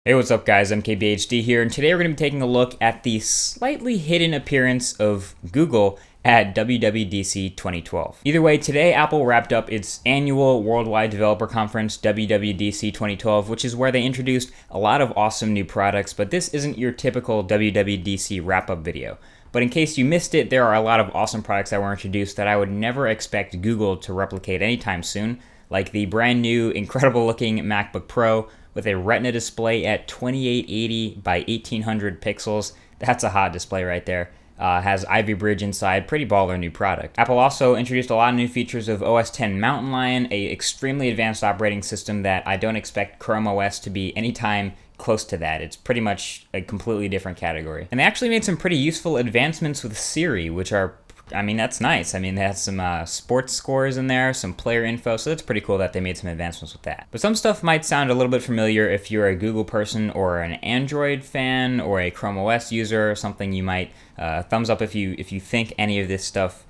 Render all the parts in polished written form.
Hey, what's up guys, MKBHD here, and today we're going to be taking a look at the slightly hidden appearance of Google at WWDC 2012. Either way, today Apple wrapped up its annual Worldwide Developer Conference, WWDC 2012, which is where they introduced a lot of awesome new products, but this isn't your typical WWDC wrap-up video. But in case you missed it, there are a lot of awesome products that were introduced that I would never expect Google to replicate anytime soon, like the brand new, incredible looking MacBook Pro, with a Retina display at 2880 by 1800 pixels. That's a hot display right there. Has Ivy Bridge inside, pretty baller new product. Apple also introduced a lot of new features of OS X Mountain Lion, a extremely advanced operating system that I don't expect Chrome OS to be anytime close to that. It's pretty much a completely different category. And they actually made some pretty useful advancements with Siri, which are, I mean, that's nice. I mean, they had some sports scores in there, some player info, so that's pretty cool that they made some advancements with that. But some stuff might sound a little bit familiar if you're a Google person or an Android fan or a Chrome OS user or something. You might thumbs up if you think any of this stuff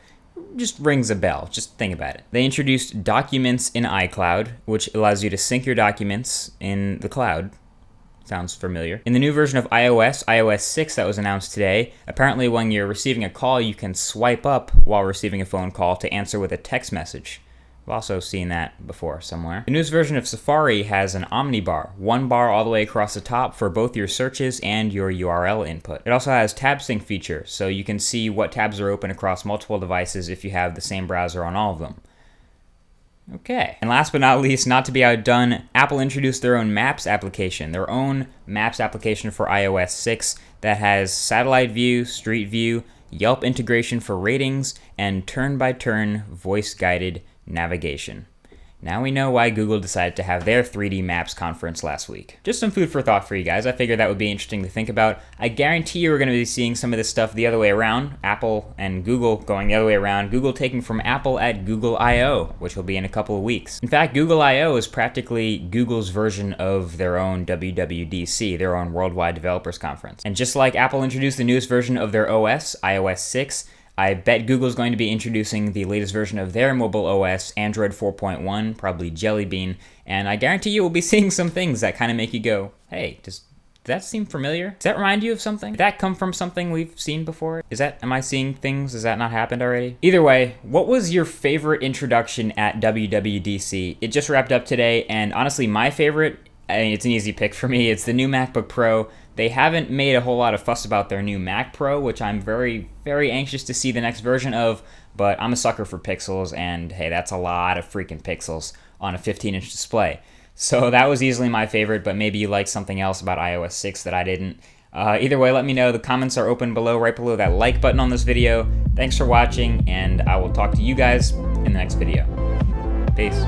just rings a bell. Just think about it. They introduced Documents in iCloud, which allows you to sync your documents in the cloud. Sounds familiar. In the new version of iOS, iOS 6 that was announced today, apparently when you're receiving a call, you can swipe up while receiving a phone call to answer with a text message. I've also seen that before somewhere. The newest version of Safari has an Omnibar, one bar all the way across the top for both your searches and your URL input. It also has tab sync feature, so you can see what tabs are open across multiple devices if you have the same browser on all of them. Okay. And last but not least, not to be outdone, Apple introduced their own Maps application, for iOS 6 that has satellite view, street view, Yelp integration for ratings, and turn-by-turn voice-guided navigation. Now we know why Google decided to have their 3D Maps conference last week. Just some food for thought for you guys. I figured that would be interesting to think about. I guarantee you we're going to be seeing some of this stuff the other way around. Apple and Google going the other way around. Google taking from Apple at Google I/O, which will be in a couple of weeks. In fact, Google I/O is practically Google's version of their own WWDC, their own Worldwide Developers Conference. And just like Apple introduced the newest version of their OS, iOS 6, I bet Google's going to be introducing the latest version of their mobile OS, Android 4.1, probably Jelly Bean, and I guarantee you will be seeing some things that kind of make you go, hey, does that seem familiar? Does that remind you of something? Did that come from something we've seen before? Am I seeing things? Has that not happened already? Either way, what was your favorite introduction at WWDC? It just wrapped up today, and honestly, my favorite, I mean, it's an easy pick for me. It's the new MacBook Pro. They haven't made a whole lot of fuss about their new Mac Pro, which I'm very, very anxious to see the next version of, but I'm a sucker for pixels, and hey, that's a lot of freaking pixels on a 15-inch display. So that was easily my favorite, but maybe you like something else about iOS 6 that I didn't. Either way, let me know. The comments are open below, right below that like button on this video. Thanks for watching, and I will talk to you guys in the next video. Peace.